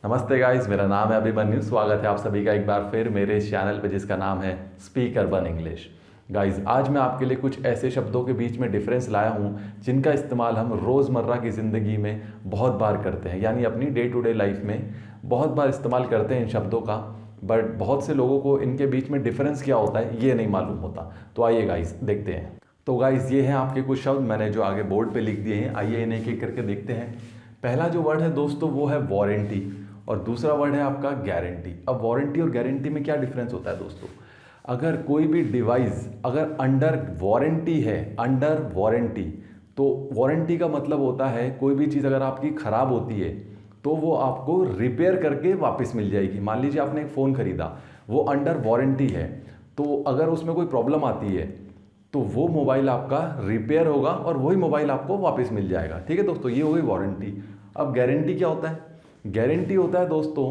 नमस्ते गाइस, मेरा नाम है अभिमन्यु। स्वागत है आप सभी का एक बार फिर मेरे इस चैनल पे जिसका नाम है स्पीक अर्बन इंग्लिश। गाइस, आज मैं आपके लिए कुछ ऐसे शब्दों के बीच में डिफरेंस लाया हूँ जिनका इस्तेमाल हम रोज़मर्रा की ज़िंदगी में बहुत बार करते हैं, यानी अपनी डे टू डे लाइफ में बहुत बार इस्तेमाल करते हैं इन शब्दों का। बट बहुत से लोगों को इनके बीच में डिफरेंस क्या होता है ये नहीं मालूम होता। तो आइए गाइस देखते हैं। तो गाइस, ये हैं आपके कुछ शब्द मैंने जो आगे बोर्ड पे लिख दिए हैं। आइए इन्हें एक एक करके देखते हैं। पहला जो वर्ड है दोस्तों वो है वारंटी और दूसरा वर्ड है आपका गारंटी। अब वारंटी और गारंटी में क्या डिफरेंस होता है दोस्तों? अगर कोई भी डिवाइस अगर अंडर वारंटी है, अंडर वारंटी, तो वारंटी का मतलब होता है कोई भी चीज़ अगर आपकी ख़राब होती है तो वो आपको रिपेयर करके वापस मिल जाएगी। मान लीजिए आपने एक फ़ोन ख़रीदा, वो अंडर वारंटी है, तो अगर उसमें कोई प्रॉब्लम आती है तो वो मोबाइल आपका रिपेयर होगा और वही मोबाइल आपको वापस मिल जाएगा। ठीक है दोस्तों, ये हो गई वारंटी। अब गारंटी क्या होता है? गारंटी होता है दोस्तों,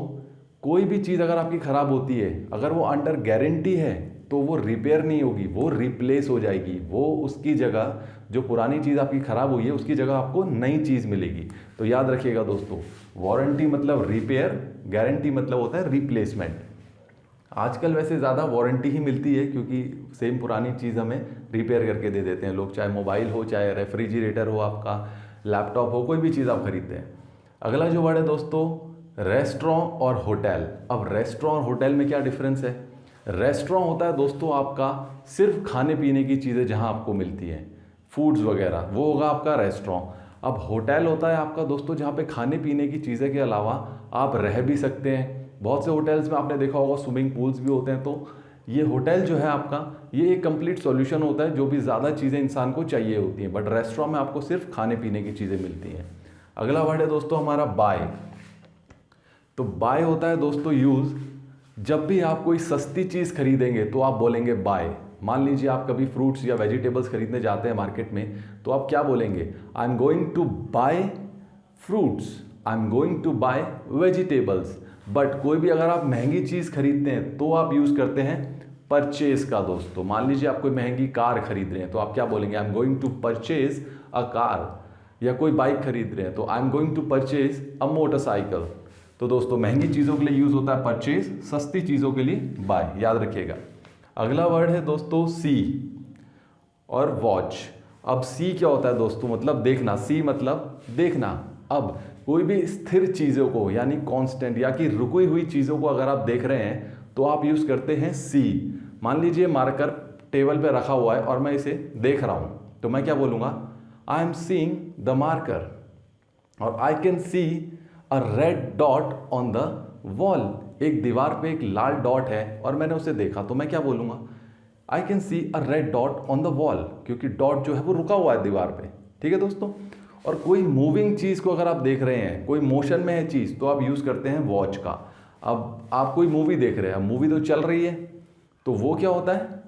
कोई भी चीज़ अगर आपकी ख़राब होती है, अगर वो अंडर गारंटी है तो वो रिपेयर नहीं होगी, वो रिप्लेस हो जाएगी। वो उसकी जगह जो पुरानी चीज़ आपकी ख़राब हुई है उसकी जगह आपको नई चीज़ मिलेगी। तो याद रखिएगा दोस्तों, वारंटी मतलब रिपेयर, गारंटी मतलब होता है रिप्लेसमेंट। आजकल वैसे ज़्यादा वारंटी ही मिलती है क्योंकि सेम पुरानी चीज़ हमें रिपेयर करके दे देते हैं लोग, चाहे मोबाइल हो, चाहे रेफ्रिजरेटर हो, आपका लैपटॉप हो, कोई भी चीज़ आप खरीदते हैं। अगला जो वर्ड है दोस्तों, रेस्टोरेंट और होटल। अब रेस्टोरेंट और होटल में क्या डिफरेंस है? रेस्टोरेंट होता है दोस्तों आपका सिर्फ खाने पीने की चीज़ें जहां आपको मिलती हैं, फूड्स वगैरह, वो होगा आपका रेस्टोरेंट। अब होटल होता है आपका दोस्तों जहाँ पे खाने पीने की चीज़ें के अलावा आप रह भी सकते हैं। बहुत से होटल्स में आपने देखा होगा स्विमिंग पूल्स भी होते हैं। तो ये होटल जो है आपका, ये एक कंप्लीट सॉल्यूशन होता है जो भी ज़्यादा चीज़ें इंसान को चाहिए होती हैं। बट रेस्टोरेंट में आपको सिर्फ खाने पीने की चीज़ें मिलती हैं। अगला वर्ड है दोस्तों हमारा बाय। तो बाय होता है दोस्तों यूज़। जब भी आप कोई सस्ती चीज़ खरीदेंगे तो आप बोलेंगे बाय। मान लीजिए आप कभी फ्रूट्स या वेजिटेबल्स खरीदने जाते हैं मार्केट में, तो आप क्या बोलेंगे? I am going to buy fruits, I am going to buy vegetables. But कोई भी अगर आप महंगी चीज़ खरीदते हैं तो आप यूज़ करते हैं परचेज का दोस्तों। मान लीजिए आप कोई महंगी कार खरीद रहे हैं तो आप क्या बोलेंगे? I am going to purchase a car. या कोई बाइक खरीद रहे हैं तो I am going to purchase a motorcycle. तो दोस्तों महंगी चीज़ों के लिए यूज़ होता है परचेज, सस्ती चीज़ों के लिए बाय, याद रखिएगा। अगला वर्ड है दोस्तों सी और वॉच। अब सी क्या होता है दोस्तों? मतलब देखना। सी मतलब देखना। अब कोई भी स्थिर चीज़ों को यानी कांस्टेंट या कि रुकी हुई चीज़ों को अगर आप देख रहे हैं तो आप यूज़ करते हैं सी। मान लीजिए मार्कर टेबल पे रखा हुआ है और मैं इसे देख रहा हूँ तो मैं क्या बोलूँगा? I am seeing the marker और I can see a red dot on the wall. एक दीवार पे एक लाल डॉट है और मैंने उसे देखा तो मैं क्या बोलूँगा? आई can see a red dot on the wall, क्योंकि डॉट जो है वो रुका हुआ है दीवार पे। ठीक है दोस्तों। और कोई मूविंग चीज़ को अगर आप देख रहे हैं, कोई मोशन में है चीज़, तो आप यूज़ करते हैं वॉच का। अब आप कोई मूवी देख रहे हैं, मूवी तो चल रही है, तो वो क्या होता है?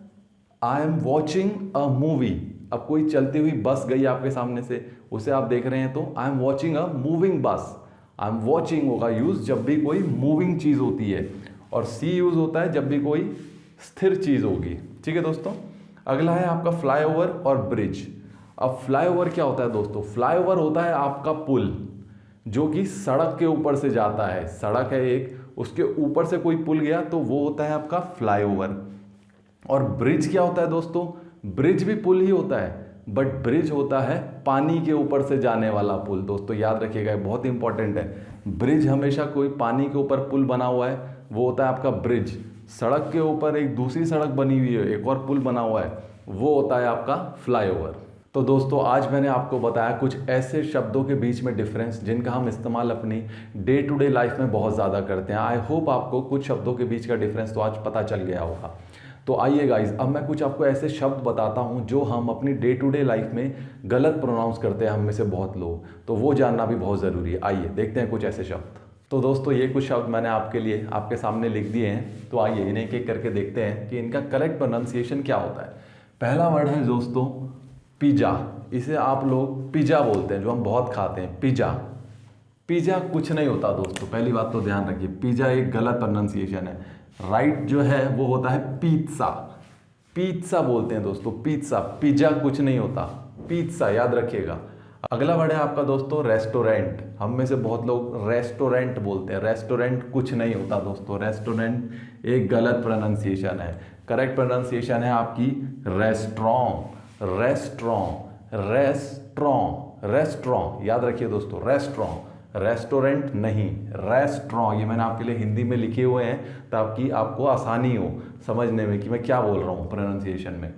I am watching a movie. अब कोई चलती हुई बस गई आपके सामने से, उसे आप देख रहे हैं तो I am watching a moving बस। आई एम वॉचिंग होगा यूज़ जब भी कोई मूविंग चीज़ होती है, और सी यूज़ होता है जब भी कोई स्थिर चीज़ होगी। ठीक है दोस्तों। अगला है आपका फ्लाईओवर और ब्रिज। अब फ्लाईओवर क्या होता है दोस्तों? फ्लाईओवर होता है आपका पुल जो कि सड़क के ऊपर से जाता है। सड़क है एक, उसके ऊपर से कोई पुल गया तो वो होता है आपका फ्लाईओवर। और ब्रिज क्या होता है दोस्तों? ब्रिज भी पुल ही होता है, बट ब्रिज होता है पानी के ऊपर से जाने वाला पुल। दोस्तों याद रखिएगा, बहुत इंपॉर्टेंट है। ब्रिज हमेशा कोई पानी के ऊपर पुल बना हुआ है वो होता है आपका ब्रिज। सड़क के ऊपर एक दूसरी सड़क बनी हुई है, एक और पुल बना हुआ है, वो होता है आपका फ्लाईओवर। तो दोस्तों आज मैंने आपको बताया कुछ ऐसे शब्दों के बीच में डिफरेंस जिनका हम इस्तेमाल अपनी डे टू डे लाइफ में बहुत ज़्यादा करते हैं। आई होप आपको कुछ शब्दों के बीच का डिफरेंस तो आज पता चल गया होगा। तो आइए गाइज, अब मैं कुछ आपको ऐसे शब्द बताता हूं जो हम अपनी डे टू डे लाइफ में गलत प्रोनाउंस करते हैं, हम में से बहुत लोग, तो वो जानना भी बहुत ज़रूरी है। आइए देखते हैं कुछ ऐसे शब्द। तो दोस्तों ये कुछ शब्द मैंने आपके लिए आपके सामने लिख दिए हैं, तो आइए इन्हें एक एक करके देखते हैं कि इनका करेक्ट प्रोनाउंसिएशन क्या होता है। पहला वर्ड है दोस्तों पिज़्ज़ा। इसे आप लोग पिज़्ज़ा बोलते हैं, जो हम बहुत खाते हैं, पिज़्ज़ा। पिज़्ज़ा कुछ नहीं होता दोस्तों, पहली बात तो ध्यान रखिए, पिज़्ज़ा एक गलत प्रोनाउंसिएशन है। राइट जो है वो होता है पिज़्ज़ा। पिज़्ज़ा बोलते हैं दोस्तों, पिज़्ज़ा। पिज़्ज़ा कुछ नहीं होता, पिज़्ज़ा, याद रखिएगा। अगला वर्ड है आपका दोस्तों रेस्टोरेंट। हम में से बहुत लोग रेस्टोरेंट बोलते हैं। रेस्टोरेंट कुछ नहीं होता दोस्तों, रेस्टोरेंट एक गलत प्रोनाउंसिएशन है। करेक्ट प्रोनाउंसिएशन है आपकी रेस्टोरेंट, रेस्टोरेंट, रेस्टोरेंट, रेस्टोरेंट। याद रखिए दोस्तों, रेस्टोरेंट, रेस्टोरेंट नहीं, रेस्टोरेंट। ये मैंने आपके लिए हिंदी में लिखे हुए हैं ताकि आपको आसानी हो समझने में कि मैं क्या बोल रहा हूँ प्रोनाउंसिएशन में।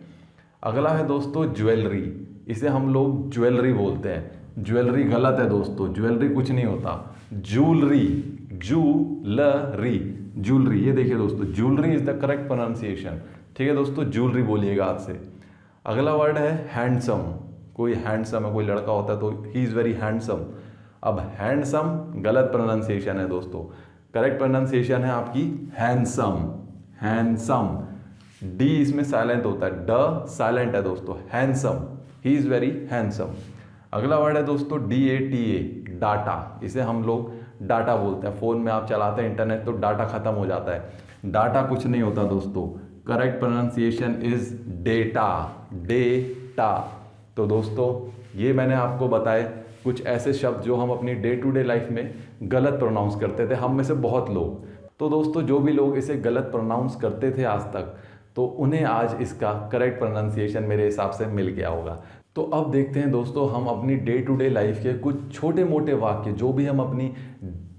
अगला है दोस्तों ज्वेलरी। इसे हम लोग ज्वेलरी बोलते हैं। ज्वेलरी गलत है दोस्तों, ज्वेलरी कुछ नहीं होता, जूलरी, जूलरी, जूलरी। ये देखिए दोस्तों, jewellery is the correct pronunciation. ठीक है दोस्तों, जूलरी बोलिएगा आज से। अगला वर्ड है हैंडसम। कोई हैंडसम है, कोई लड़का होता है तो ही इज़ वेरी हैंडसम। अब हैंडसम गलत प्रोनाउंसिएशन है दोस्तों, करेक्ट प्रोनाउंसिएशन है आपकी हैंडसम, हैंडसम। डी इसमें साइलेंट होता है, ड साइलेंट है दोस्तों, handsome, he is very handsome. अगला वर्ड है दोस्तों DATA, डाटा। इसे हम लोग डाटा बोलते हैं। फ़ोन में आप चलाते हैं इंटरनेट तो डाटा ख़त्म हो जाता है। डाटा कुछ नहीं होता दोस्तों, correct pronunciation is data, data. तो दोस्तों ये मैंने आपको बताए कुछ ऐसे शब्द जो हम अपनी डे टू डे लाइफ में गलत प्रोनाउंस करते थे, हम में से बहुत लोग। तो दोस्तों जो भी लोग इसे गलत प्रोनाउंस करते थे आज तक, तो उन्हें आज इसका करेक्ट प्रोनाउंसिएशन मेरे हिसाब से मिल गया होगा। तो अब देखते हैं दोस्तों हम अपनी डे टू डे लाइफ के कुछ छोटे मोटे वाक्य जो भी हम अपनी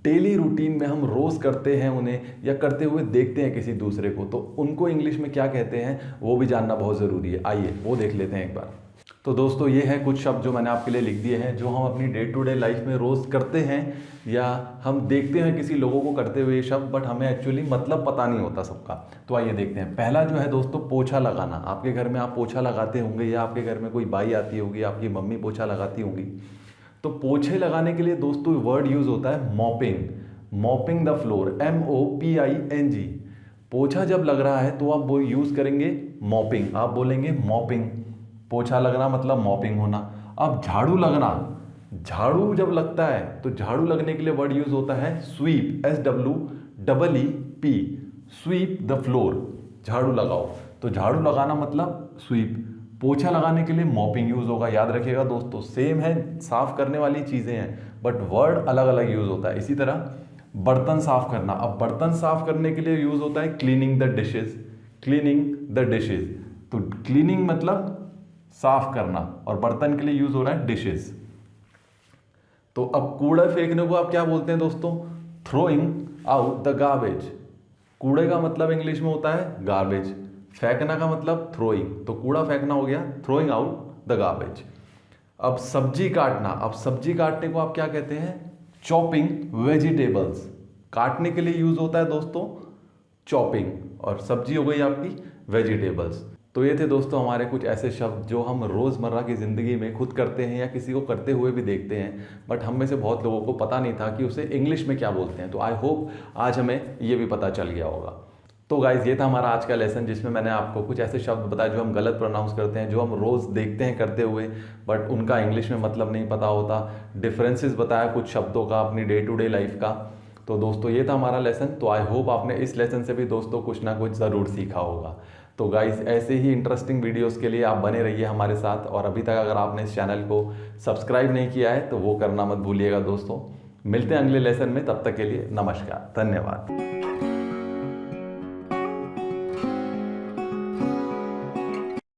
डेली रूटीन में हम रोज़ करते हैं उन्हें, या करते हुए देखते हैं किसी दूसरे को, तो उनको इंग्लिश में क्या कहते हैं वो भी जानना बहुत ज़रूरी है। आइए वो देख लेते हैं एक बार। तो दोस्तों ये है कुछ शब्द जो मैंने आपके लिए लिख दिए हैं, जो हम अपनी डे टू डे लाइफ में रोज़ करते हैं, या हम देखते हैं किसी लोगों को करते हुए ये शब्द, बट हमें एक्चुअली मतलब पता नहीं होता सबका। तो आइए देखते हैं। पहला जो है दोस्तों पोछा लगाना। आपके घर में आप पोछा लगाते होंगे, या आपके घर में कोई बाई आती होगी, आपकी मम्मी पोछा लगाती होंगी। तो पोछे लगाने के लिए दोस्तों वर्ड यूज़ होता है mopping, mopping the floor, MOPING। पोछा जब लग रहा है तो आप वो यूज़ करेंगे मॉपिंग, आप बोलेंगे मॉपिंग। पोछा लगना मतलब मॉपिंग होना। अब झाड़ू लगना, झाड़ू जब लगता है तो झाड़ू लगने के लिए वर्ड यूज होता है sweep, SWEEP, sweep the floor, झाड़ू लगाओ। तो झाड़ू लगाना मतलब स्वीप। पोछा लगाने के लिए मॉपिंग यूज होगा। याद रखिएगा दोस्तों, सेम है, साफ करने वाली चीजें हैं, बट वर्ड अलग अलग यूज होता है। इसी तरह बर्तन साफ करना, अब बर्तन साफ करने के लिए यूज होता है cleaning the dishes, cleaning the dishes. तो क्लीनिंग मतलब साफ करना, और बर्तन के लिए यूज हो रहा है डिशेस। तो अब कूड़ा फेंकने को आप क्या बोलते हैं दोस्तों? Throwing out the garbage. कूड़े का मतलब इंग्लिश में होता है गार्बेज, फेंकना का मतलब थ्रोइंग। तो कूड़ा फेंकना हो गया थ्रोइंग आउट द गार्बेज। अब सब्जी काटना, अब सब्जी काटने को आप क्या कहते हैं? Chopping vegetables. काटने के लिए यूज होता है दोस्तों चॉपिंग, और सब्जी हो गई आपकी वेजिटेबल्स। तो ये थे दोस्तों हमारे कुछ ऐसे शब्द जो हम रोज़मर्रा की ज़िंदगी में खुद करते हैं या किसी को करते हुए भी देखते हैं, बट हम में से बहुत लोगों को पता नहीं था कि उसे इंग्लिश में क्या बोलते हैं। तो आई होप आज हमें ये भी पता चल गया होगा। तो गाइज़ ये था हमारा आज का लेसन, जिसमें मैंने आपको कुछ ऐसे शब्द बताए जो हम गलत प्रोनाउंस करते हैं, जो हम रोज़ देखते हैं करते हुए, बट उनका इंग्लिश में मतलब नहीं पता होता। डिफरेंसेस बताया कुछ शब्दों का अपनी डे टू डे लाइफ का। तो दोस्तों ये था हमारा लेसन। तो आई होप आपने इस लेसन से भी दोस्तों कुछ ना कुछ ज़रूर सीखा होगा। तो गाइस ऐसे ही इंटरेस्टिंग वीडियोस के लिए आप बने रहिए हमारे साथ, और अभी तक अगर आपने इस चैनल को सब्सक्राइब नहीं किया है तो वो करना मत भूलिएगा दोस्तों। मिलते हैं अगले लेसन में, तब तक के लिए नमस्कार, धन्यवाद।